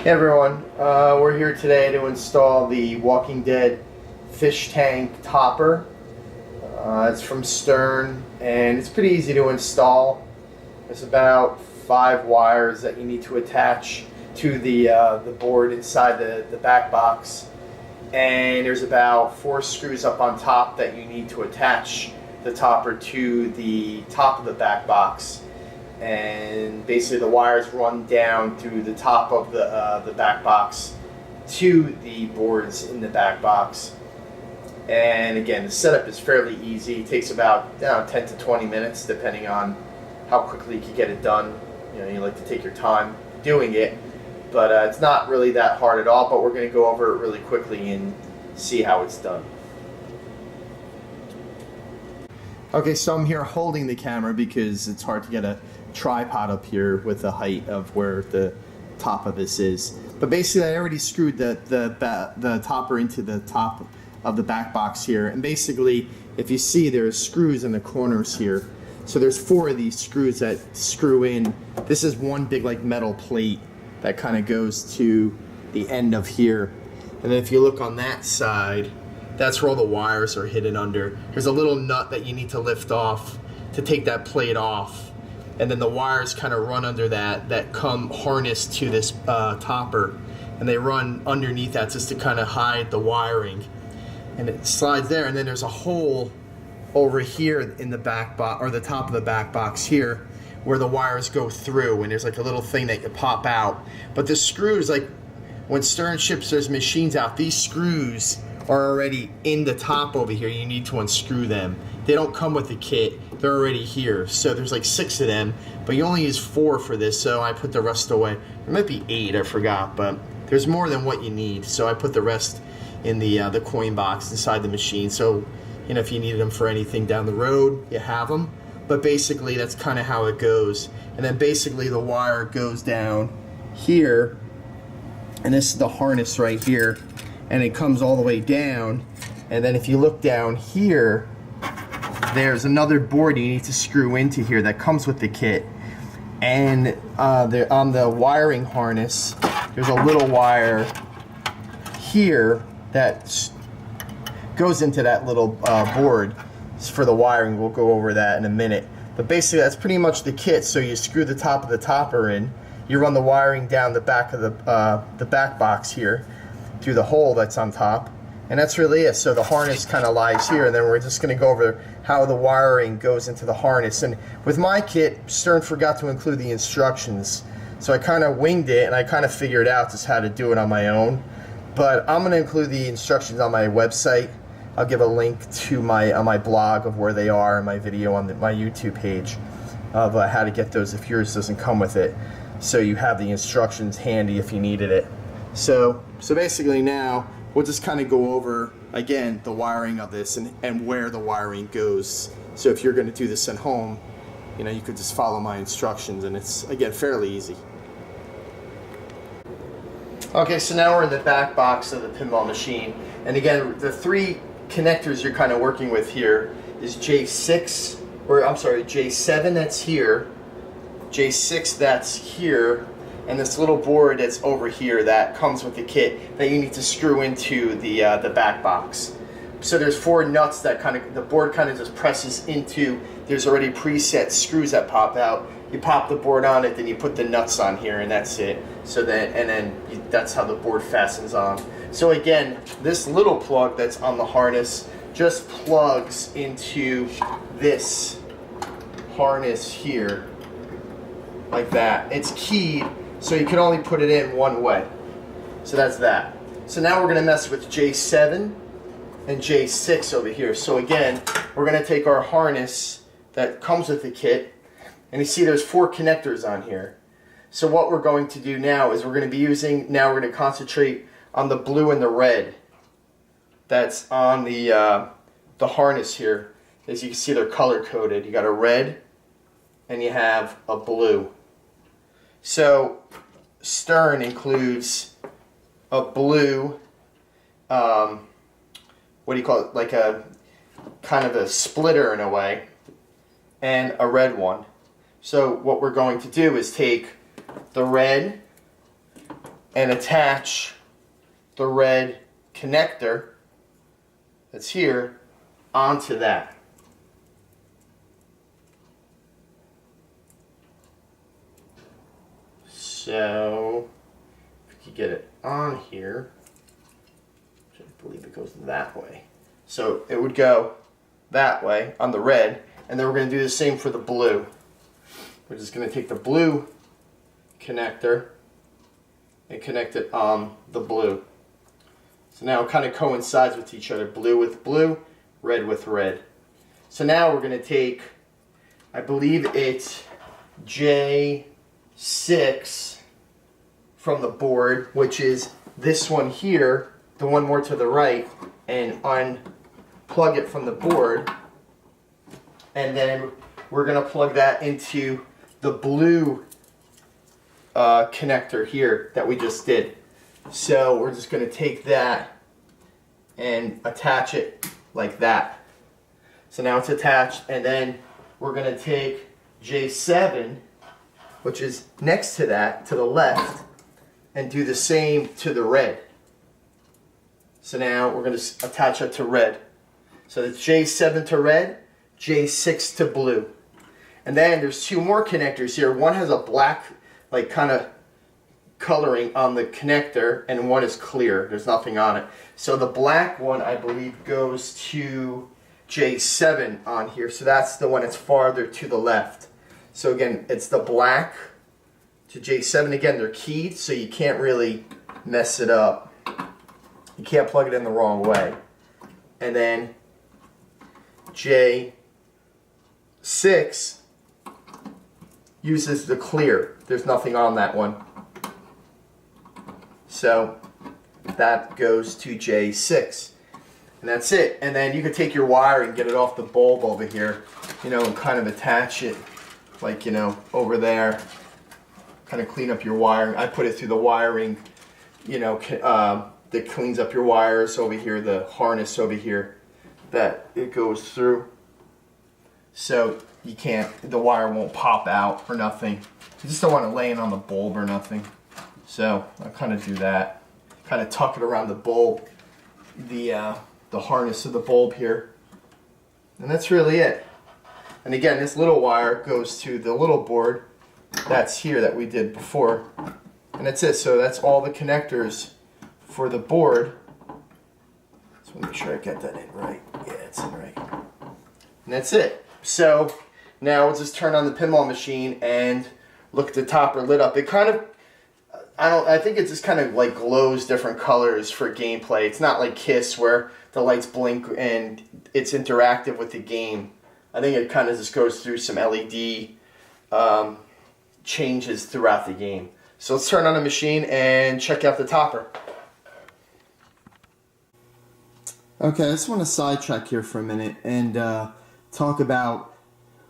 Hey everyone, we're here today to install the Walking Dead fish tank topper. It's from Stern and it's pretty easy to install. There's about 5 wires that you need to attach to the board inside the back box, and there's about 4 screws up on top that you need to attach the topper to the top of the back box. And basically the wires run down through the top of the back box to the boards in the back box. And again, the setup is fairly easy. It takes about 10 to 20 minutes depending on how quickly you can get it done. You know, you like to take your time doing it, but it's not really that hard at all. But we're going to go over it really quickly and see how it's done. Okay, so I'm here holding the camera because it's hard to get a tripod up here with the height of where the top of this is. But basically I already screwed the topper into the top of the back box here, and basically if you see there's screws in the corners here. So there's 4 of these screws that screw in. This is one big like metal plate that kind of goes to the end of here, and then if you look on that side, that's where all the wires are hidden under. There's a little nut that you need to lift off to take that plate off, and then the wires kind of run under that come harnessed to this topper, and they run underneath that just to kind of hide the wiring, and it slides there. And then there's a hole over here in the back box, or the top of the back box here, where the wires go through, and there's like a little thing that you pop out. But the screws, like when Stern ships those machines out, these screws are already in the top over here. You need to unscrew them. They don't come with the kit, they're already here. So there's like 6 of them, but you only use 4 for this, so I put the rest away. There might be 8, I forgot, but there's more than what you need, so I put the rest in the coin box inside the machine. So, you know, if you needed them for anything down the road, you have them. But basically that's kind of how it goes. And then basically the wire goes down here, and this is the harness right here, and it comes all the way down. And then if you look down here, there's another board you need to screw into here that comes with the kit. And on the wiring harness, there's a little wire here that goes into that little board for the wiring. We'll go over that in a minute. But basically that's pretty much the kit. So you screw the top of the topper in, you run the wiring down the back of the back box here through the hole that's on top, and that's really it. So the harness kind of lies here, and then we're just going to go over how the wiring goes into the harness. And with my kit, Stern forgot to include the instructions, so I kind of winged it, and I kind of figured out just how to do it on my own. But I'm going to include the instructions on my website. I'll give a link to my blog of where they are, and my video on my YouTube page of how to get those if yours doesn't come with it, so you have the instructions handy if you needed it. So basically now we'll just kind of go over again the wiring of this and where the wiring goes. So if you're going to do this at home, you know, you could just follow my instructions, and it's again fairly easy. Okay, so now we're in the back box of the pinball machine, and again the 3 connectors you're kind of working with here is J6, or I'm sorry, J7 that's here, J6 that's here, and this little board that's over here that comes with the kit that you need to screw into the back box. So there's 4 nuts that the board kind of just presses into. There's already preset screws that pop out. You pop the board on it, then you put the nuts on here, and that's it. So that's how the board fastens on. So again, this little plug that's on the harness just plugs into this harness here, like that. It's keyed, so you can only put it in one way. So that's that. So now we're going to mess with J7 and J6 over here. So again, we're going to take our harness that comes with the kit, and you see there's 4 connectors on here. So what we're going to do now is we're going to concentrate on the blue and the red that's on the harness here. As you can see, they're color coded. You got a red and you have a blue. So Stern includes a blue, what do you call it, like a kind of a splitter in a way, and a red one. So what we're going to do is take the red and attach the red connector that's here onto that. So if you get it on here, I believe it goes that way. So it would go that way on the red, and then we're going to do the same for the blue. We're just going to take the blue connector and connect it on the blue. So now it kind of coincides with each other, blue with blue, red with red. So now we're going to take, I believe it's J6 from the board, which is this one here, the one more to the right, and unplug it from the board. And then we're going to plug that into the blue connector here that we just did. So we're just going to take that and attach it like that. So now it's attached, and then we're going to take J7, which is next to that, to the left, and do the same to the red. So now we're going to attach it to red. So it's J7 to red, J6 to blue. And then there's two more connectors here. One has a black, like, kind of coloring on the connector, and one is clear. There's nothing on it. So the black one, I believe, goes to J7 on here. So that's the one that's farther to the left. So again, it's the black to J7. Again, they're keyed, so you can't really mess it up. You can't plug it in the wrong way. And then J6 uses the clear. There's nothing on that one. So that goes to J6. And that's it. And then you can take your wire and get it off the bulb over here, you know, and kind of attach it, like, you know, over there. Kind of clean up your wiring. I put it through the wiring, you know, that cleans up your wires over here, the harness over here that it goes through. So you can't, the wire won't pop out or nothing. You just don't want it laying on the bulb or nothing. So I kind of do that. Kind of tuck it around the bulb, the harness of the bulb here. And that's really it. And again, this little wire goes to the little board that's here that we did before. And that's it. So that's all the connectors for the board. So make sure I get that in right. Yeah, it's in right. And that's it. So now we'll just turn on the pinball machine and look at the topper lit up. It kind of, I think it just kind of like glows different colors for gameplay. It's not like Kiss where the lights blink and it's interactive with the game. I think it kind of just goes through some LED changes throughout the game. So let's turn on the machine and check out the topper. Okay, I just want to sidetrack here for a minute and talk about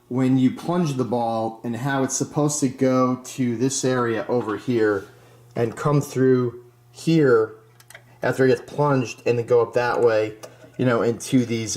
when you plunge the ball and how it's supposed to go to this area over here and come through here after it gets plunged and then go up that way, you know, into these,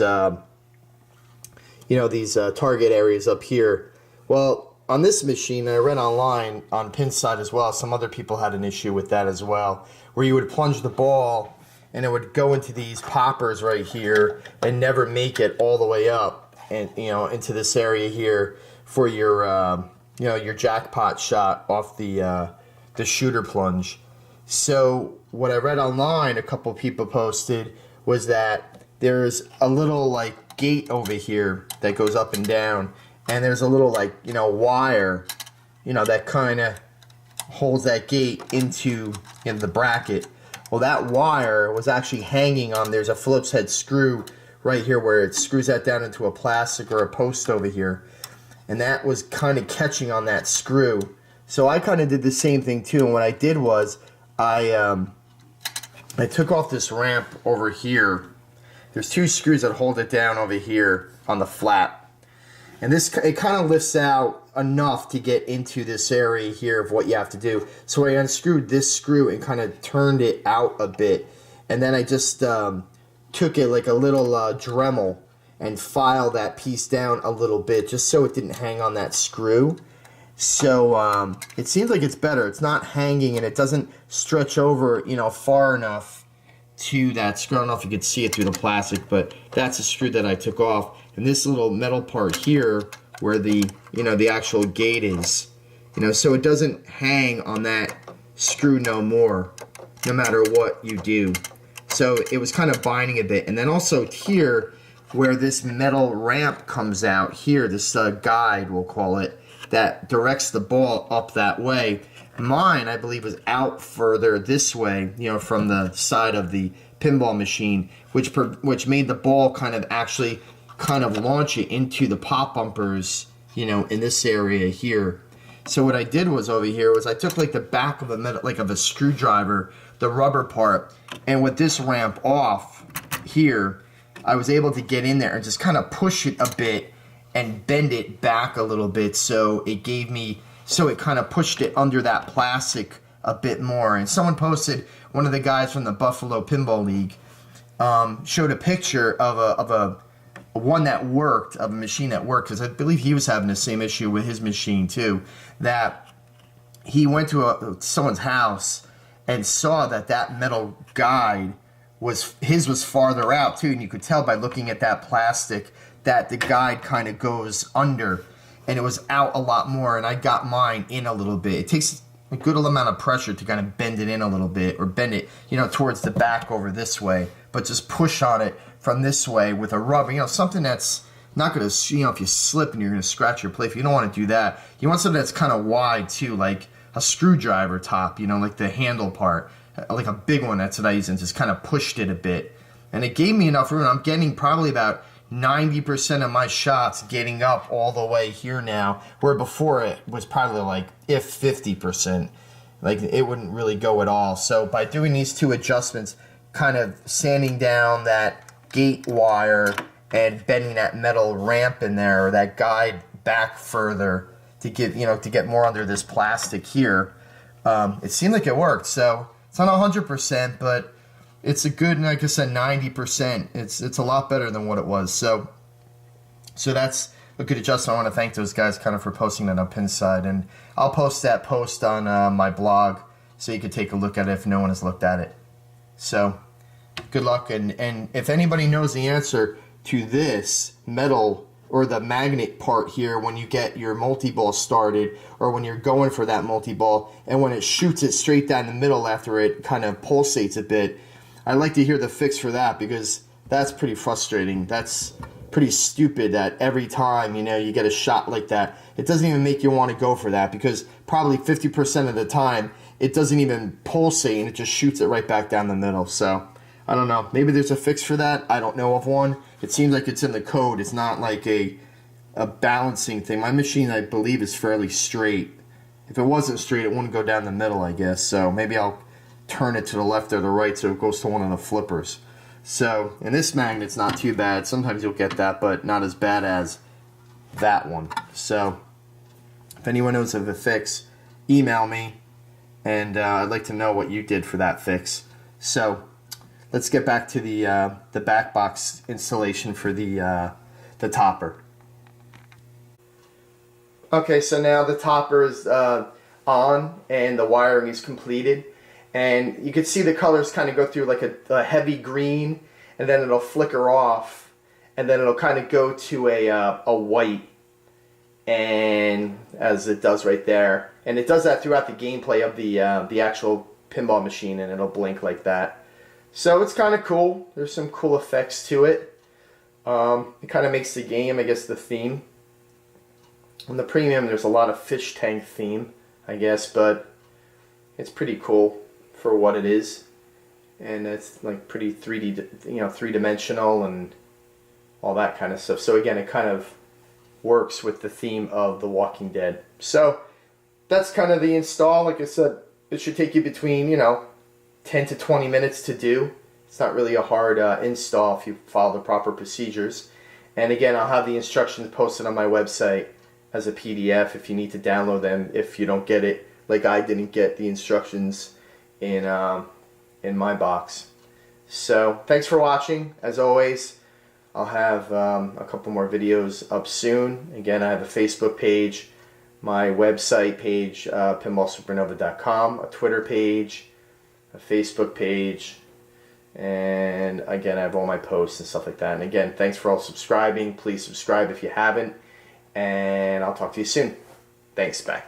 target areas up here. Well, on this machine, I read online on Pinside as well, some other people had an issue with that as well, where you would plunge the ball and it would go into these poppers right here and never make it all the way up and, you know, into this area here for your, your jackpot shot off the shooter plunge. So what I read online, a couple people posted, was that there's a little like gate over here that goes up and down, and there's a little like, wire, that kind of holds that gate into the bracket. Well, that wire was actually hanging on, there's a Phillips head screw right here where it screws that down into a plastic or a post over here. And that was kind of catching on that screw. So I kind of did the same thing too. And what I did was I took off this ramp over here. There's two screws that hold it down over here on the flap. And it kind of lifts out enough to get into this area here of what you have to do. So I unscrewed this screw and kind of turned it out a bit. And then I just took it like a little Dremel and filed that piece down a little bit just so it didn't hang on that screw. So it seems like it's better. It's not hanging and it doesn't stretch over, you know, far enough to that screw. I don't know if you could see it through the plastic, but that's a screw that I took off. And this little metal part here where the, you know, the actual gate is, you know, so it doesn't hang on that screw no more, no matter what you do. So it was kind of binding a bit. And then also here where this metal ramp comes out here, this guide we'll call it, that directs the ball up that way. Mine, I believe, was out further this way, you know, from the side of the pinball machine, which made the ball kind of launch it into the pop bumpers, you know, in this area here. So what I did was over here was I took like the back of a metal, like of a screwdriver, the rubber part, and with this ramp off here, I was able to get in there and just kind of push it a bit and bend it back a little bit, so it kind of pushed it under that plastic a bit more. And someone posted, one of the guys from the Buffalo Pinball League showed a picture of a one that worked, of a machine that worked, because I believe he was having the same issue with his machine too, that he went to someone's house and saw that metal guide was farther out too, and you could tell by looking at that plastic that the guide kind of goes under, and it was out a lot more, and I got mine in a little bit. It takes a good amount of pressure to kind of bend it in a little bit, or bend it, you know, towards the back over this way, but just push on it from this way with a rubber, you know, something that's not going to, you know, if you slip and you're going to scratch your Playfield, you don't want to do that. You want something that's kind of wide too, like a screwdriver top, you know, like the handle part, like a big one. That's what I used, and just kind of pushed it a bit, and it gave me enough room. I'm getting probably about 90% of my shots getting up all the way here now, where before it was probably like, if 50%, like it wouldn't really go at all. So by doing these two adjustments, kind of sanding down that gate wire and bending that metal ramp in there, or that guide back further to get, you know, to get more under this plastic here, it seemed like it worked. So it's not 100%, but it's a good, like I said, 90%. It's a lot better than what it was. So that's a good adjustment. I want to thank those guys kind of for posting that on Pinside, and I'll post that post on my blog so you can take a look at it if no one has looked at it. So good luck, and if anybody knows the answer to this metal or the magnet part here when you get your multi-ball started, or when you're going for that multi-ball, and when it shoots it straight down the middle after it kind of pulsates a bit, I'd like to hear the fix for that, because that's pretty frustrating. That's pretty stupid that every time, you know, you get a shot like that, it doesn't even make you want to go for that, because probably 50% of the time it doesn't even pulsate and it just shoots it right back down the middle. So I don't know, maybe there's a fix for that. I don't know of one. It seems like it's in the code. It's not like a balancing thing. My machine, I believe, is fairly straight. If it wasn't straight, it wouldn't go down the middle, I guess. So maybe I'll turn it to the left or the right so it goes to one of the flippers. So, and this magnet's not too bad. Sometimes you'll get that, but not as bad as that one. So if anyone knows of a fix, email me, and I'd like to know what you did for that fix. So let's get back to the back box installation for the topper. Okay, so now the topper is on and the wiring is completed. And you can see the colors kind of go through like a heavy green, and then it'll flicker off, and then it'll kind of go to a white, and as it does right there. And it does that throughout the gameplay of the actual pinball machine, and it'll blink like that. So it's kind of cool. There's some cool effects to it. It kind of makes the game, I guess, the theme. On the premium, there's a lot of fish tank theme, I guess, but it's pretty cool for what it is, and it's like pretty 3D, you know, three-dimensional and all that kind of stuff. So again, it kind of works with the theme of The Walking Dead. So that's kind of the install. Like I said, it should take you between, you know, 10 to 20 minutes to do. It's not really a hard install if you follow the proper procedures. And again, I'll have the instructions posted on my website as a PDF if you need to download them, if you don't get it, like I didn't get the instructions in my box. So thanks for watching. As always, I'll have a couple more videos up soon. Again, I have a Facebook page, my website page, pinballsupernova.com, a Twitter page, a Facebook page, and again, I have all my posts and stuff like that. And again, thanks for all subscribing. Please subscribe if you haven't, and I'll talk to you soon. Thanks, bye.